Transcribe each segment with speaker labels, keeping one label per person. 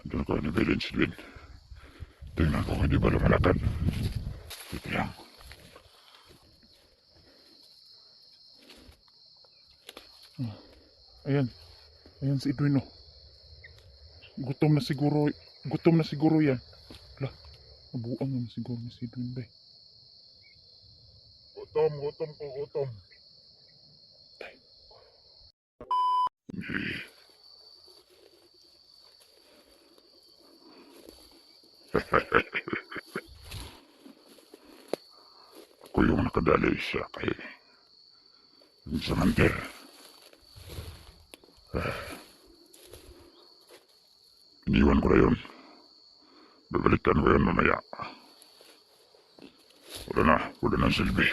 Speaker 1: Andun ko nibilin si Edwin. Tingnan ko hindi ba lumalakad. Dito lang.
Speaker 2: Ayan. Ayan si Edwin, oh. Gutom na siguro. Gutom na siguro yan. Lah, nabuang na siguro ni si Edwin, bay.
Speaker 1: Gutom ko, gutom. Ako yung nakadali siya kay Samantha. Iniwan ko na yun. Babalikan ko yun mamaya. Wala na silbi.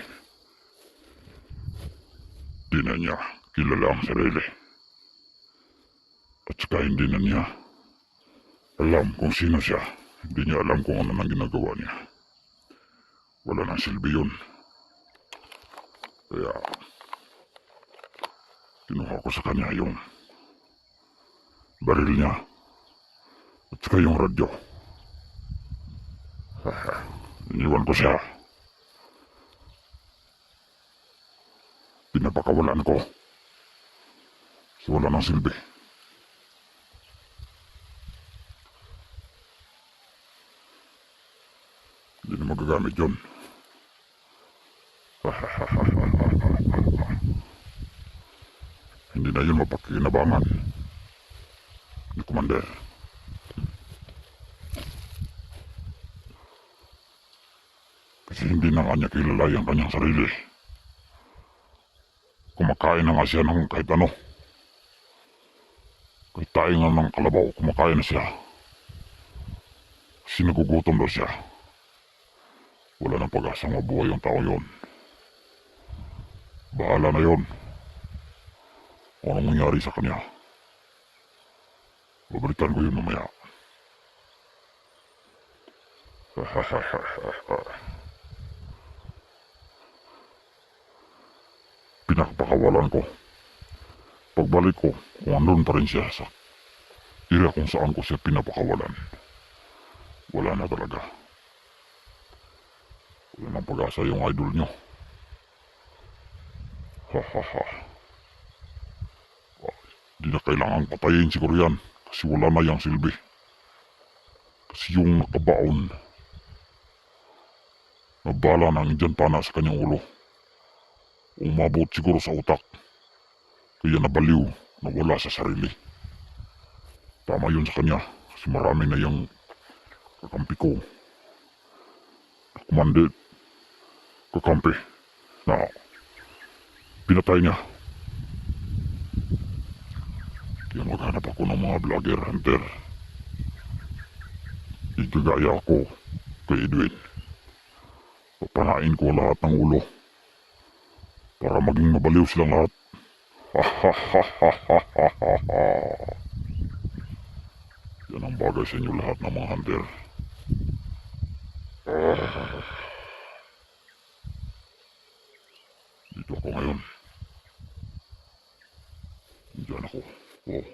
Speaker 1: Di na niya kilala ang sarili. At saka hindi na niya alam kung sino siya. Hindi niya alam kung ano nang ginagawa niya. Wala nang silbi yun. Kaya kinuha ko sa kanya yung baril niya at saka yung radyo. Iniwan ko siya. Pinapakawalan ko. So wala nang silbi. Hindi na magagamit yun. Hindi na yun mapakinabangan ni Commander. Kasi hindi na kanya kilala yung kanyang sarili. Kumakain na nga siya ng kahit ano. Kahit tayo nga ng kalabaw, kumakain na siya. Kasi nagugutom daw siya. Wala nang pag-asang mabuhay yung tao yun. Bahala na yun. Kung anong nangyari sa kanya. Babalikan ko yun mamaya. Pinakapakawalan ko. Pagbalik ko, kung andun pa rin siya sa area kung saan ko siya pinapakawalan. Wala na talaga. Wala nang pag-asa yung idol nyo. Di na kailangang patayin siguro yan. Kasi wala na yung silbi. Kasi yung nakabaon, nabala na dyan pana sa kanyang ulo. Umabot siguro sa utak. Kaya nabaliw, nawala sa sarili. Tama yun sa kanya. Kasi marami na yung kakampi ko. Kumandit. Kakampi. Na pinatay niya. Kaya maghanap ako ng mga vlogger hunter. Igagaya ako kay Edwin. Papanain ko lahat ng ulo. Para maging mabaliw silang lahat. Yan ang bagay sa inyo lahat ng mga hunter. Dito ako ngayon. Diyan ako. Oh.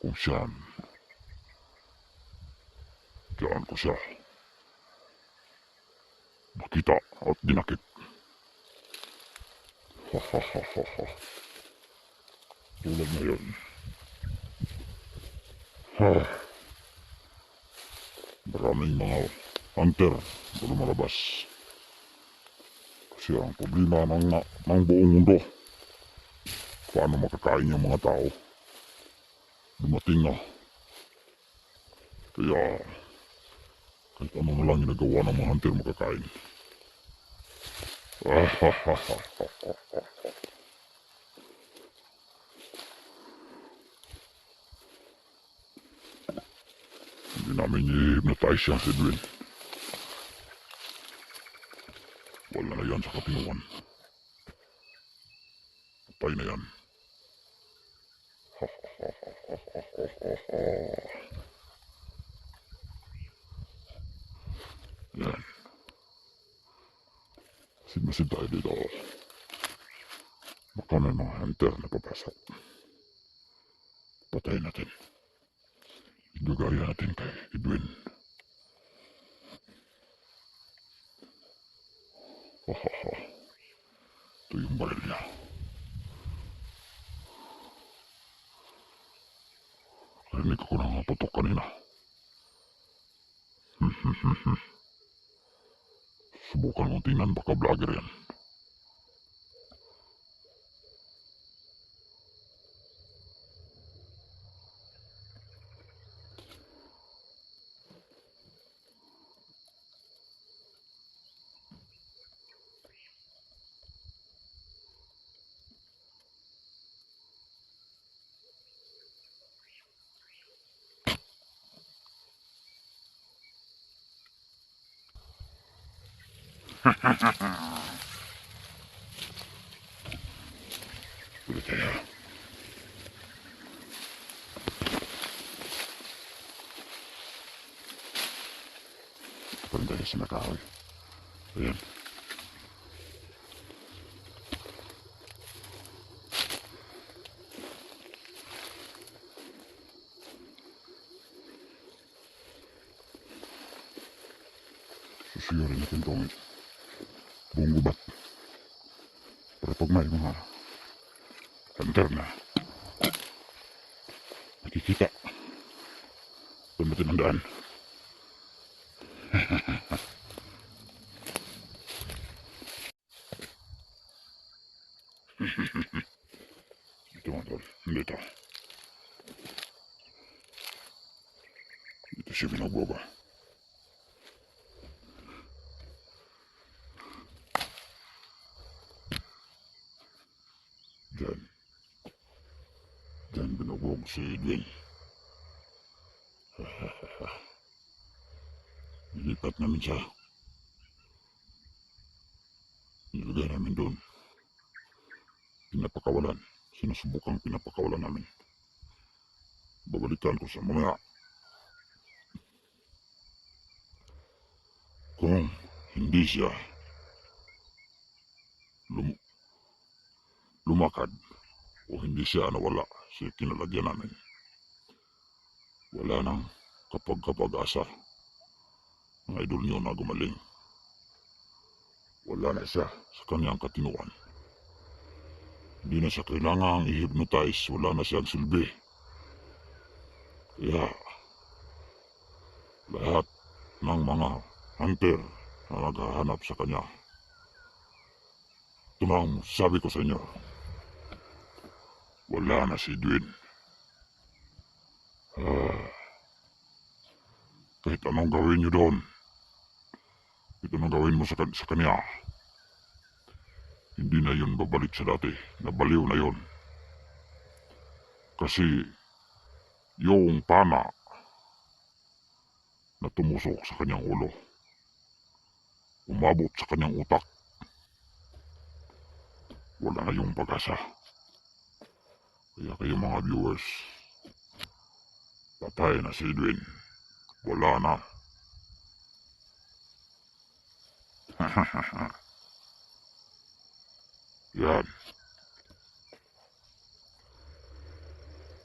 Speaker 1: Kung saan. Diyan ko siya. Nakita at dinakip. Tulad na yun. Maraming mga hunter na lumalabas. Kasi ang problema ng buong mundo, paano makakain yung mga tao. Dumating na. Kaya kahit ano na lang ginagawa ng mga hunter makakain. Hindi namin i-hypnotize yan si Edwin. Wala na yan sa kapinuan. Patay na yan. Yan. Masid tayo dito. Baka may mga hunter na papasok. Patayin natin. Igagaya natin kay Edwin. Hahaha. Ito yung baril niya. Rinig ko na nga putok kanina. Subukan mong tingnan, baka vlogger yan. Ulit tayo. Parang tayo sa nakahoy. Ayan. Susuyorin natin itong buong gubat. Para pag may mga hunter na nakikita, doon natin ang daan. Ito mga tol, dito. Dito siya binagboga. Diyan. Diyan binagboga si Edwin. Nilipat namin siya. Nilagay namin doon. Pinapakawalan. Sinusubukang pinapakawalan namin. Babalikan ko sa mamaya. Kung hindi siya lumakad o hindi siya nawala sa kinalagyan namin, wala nang kapag-asa ng idol niyo na gumaling. Wala na siya sa kanyang katinuan. Hindi na siya kailangang i-hypnotize. Wala na siyang silbi. Kaya lahat ng mga hunter na naghahanap sa kanya, ito na ang sabi ko sa inyo, wala na si Edwin. Kahit anong gawin niyo doon, kahit anong gawin mo sa kanya, hindi na yun babalik sa dati. Nabaliw na yun. Kasi yung pana na tumusok sa kanyang ulo, umabot sa kanyang utak, wala na yung pag-asa. Kaya kayo mga viewers, patay na si Edwin. Wala na. Yan.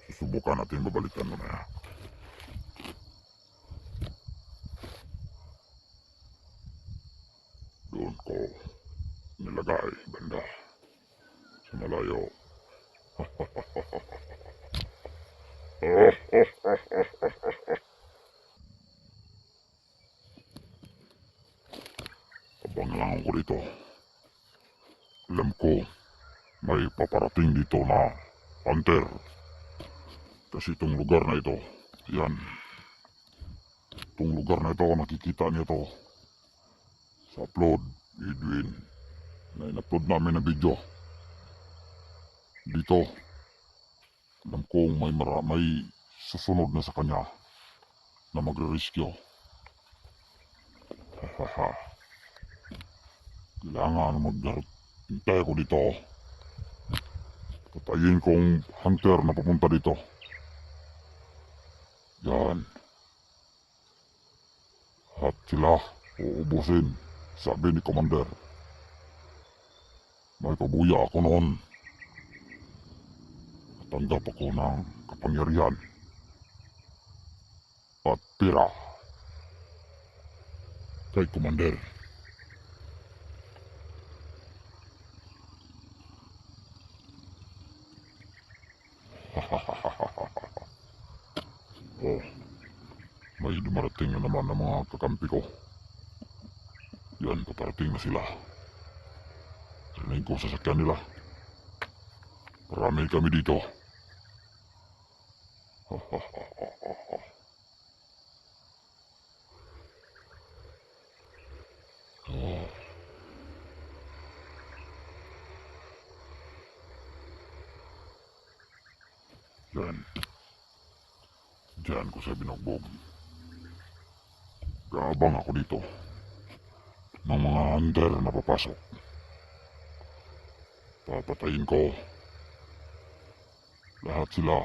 Speaker 1: Susubukan natin babalikan mo na. Doon ko nilagay banda sa malayo. Abang lang ako dito. Alam ko may paparating dito na hunter. Kasi itong lugar na ito, yan. Itong lugar na ito, nakikita niyo to sa upload, Edwin, na in-upload namin ng video. Dito, alam kong may susunod na sa kanya na magre-rescue. Kailangan maghintay ako dito. Patayin kong hunter na papunta dito. Yan. At sila uubusin, sabi ni Commander. May pabuya ako noon. At Tanggap ako ng kapangyarihan at pera kay Commander. Oh, may dumarating na naman ng mga kakampi ko. Yan, paparating na sila. Rinig ko sa sasakyan nila. Marami kami dito. Oh, yan. Diyan ko sa binugbog. Kaabang ako dito ng mga hunter na papasok. Papatayin ko lahat sila.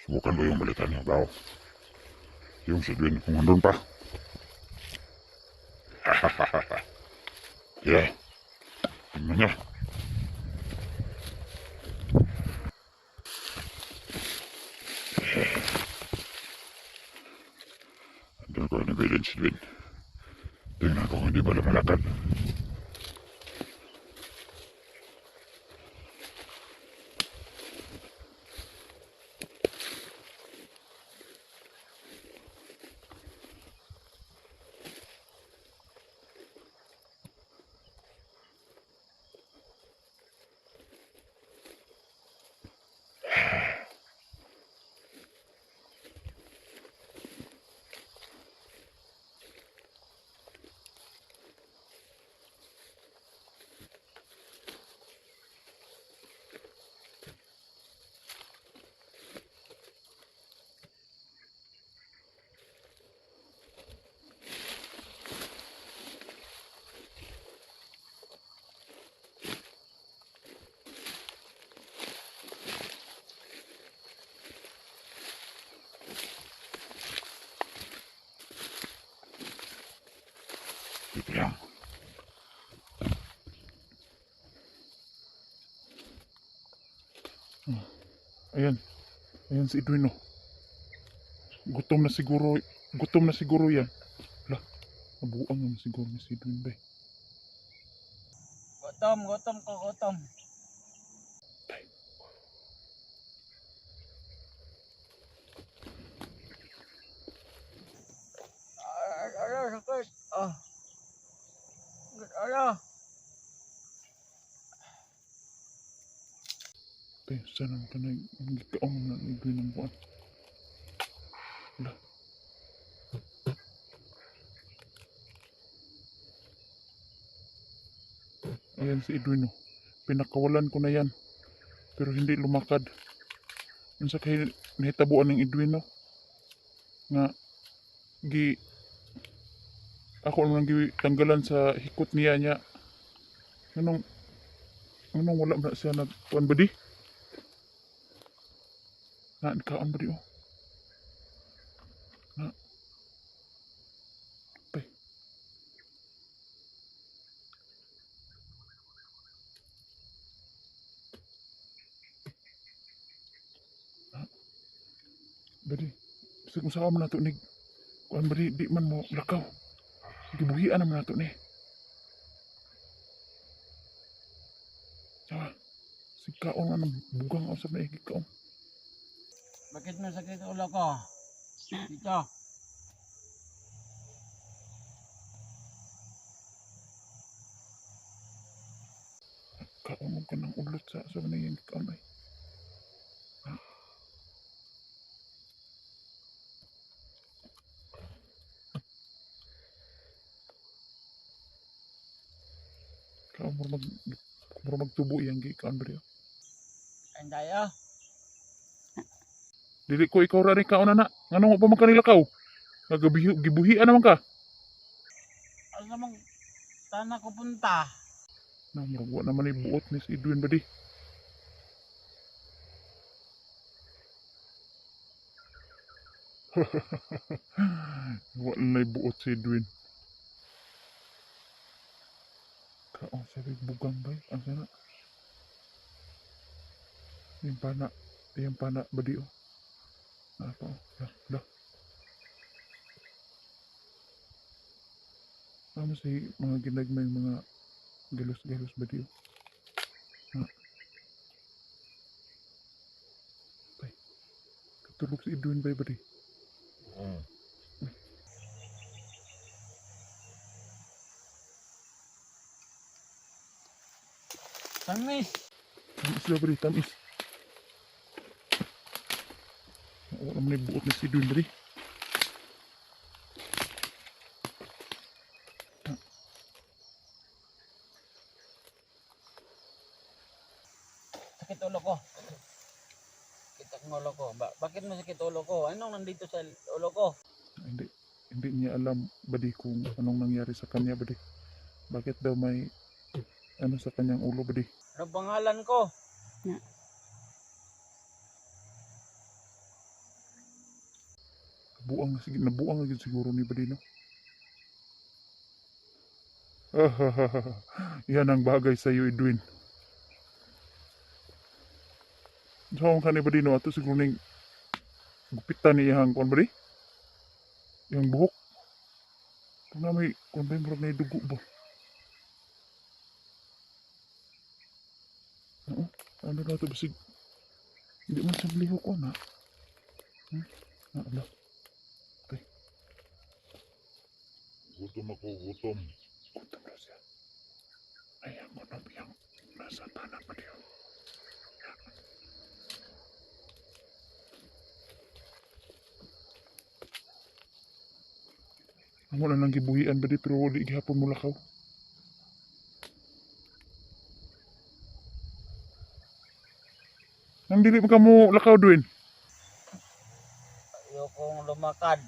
Speaker 1: Subukan mo yung balikan niya, tao. Yung si Edwin, kung andun pa. Yeah, tingnan niya. Andun ko ang nabilin si Edwin. Tingnan ko kung hindi ba lumalakad. Dito lang.
Speaker 2: Ayan. Ayan si Edwin, oh. Gutom na siguro. Gutom na siguro yan. Lah, nabuang naman siguro ni si Edwin, bay.
Speaker 3: Gutom ko, gutom. Sakit.
Speaker 2: Tay, sana ka na gikaong na ni Edwin ang buwan. Lah. Ayan si Edwin, oh. Pinakawalan ko na yan. Pero hindi lumakad. Unsa kay nahitabuan ng Edwin, no? Nga ako naman tanggalan sa hikot niya. Anong wala na siya nagkuan ba di? Na kaan ba di, oh? Na tay. Badi. Bisag kung saan man nato ni kuan ba di man mo lakaw. Gibuhian naman nato ni. Ah, si kaon nga bugang usab na ikikaon.
Speaker 3: Bakit mo sakit ulo ko? Dito.
Speaker 2: Kaon mo ka ng ulot sa na yung kaon ay. Kaon mo Mura magtubo yang gikaan ba diyo.
Speaker 3: Kain tayo.
Speaker 2: Dili ko ikaw ra ni kaon na. Ngano mo pa man kanilakaw? Gibuhian naman ka.
Speaker 3: Ano namang tanah ko punta?
Speaker 2: Na murag wa naman ibuot ni si Edwin ba di? Wa na ibuot si Edwin. Kaon sabi bugang ba? Ang sana. Yung pana ba di oh? Apa? Dah. Ano si mga ginagmay mga galos-galos ba di oh? Ay, katulog si Edwin ba di?
Speaker 3: Tamis.
Speaker 2: Tamis ba di? Tamis. Wala naman ibuot na si Edwin ba di?
Speaker 3: Sakit ulo ko. Sakit ang ulo ko. Bakit mo sakit ulo ko? Anong nandito sa ulo ko?
Speaker 2: Hindi niya alam ba di kung anong nangyari sa kanya ba di? Bakit daw may ano sa kanyang ulo ba di?
Speaker 3: Ano pangalan ko?
Speaker 2: Nabuang na siguro ni ba di no? Yan ang bagay sa iyo Edwin. So ang kanay ba di no? Ato siguro ning gupitan ni iyang kuan ba di? Yung buhok. Kung na may kuan ba murag na dugo ba? Oo. Ano na ito basig? Hindi man sa bliho ko na. Ala.
Speaker 1: Gutom ako, gutom.
Speaker 2: Gutom na siya. Ay, ang gutom yang nasa tanah pa diyo. Ang wala nang gibuhian ba di pero wali gihapon mo lakaw. Nang dili pa ka mo lakaw Edwin.
Speaker 3: Ayokong lumakad.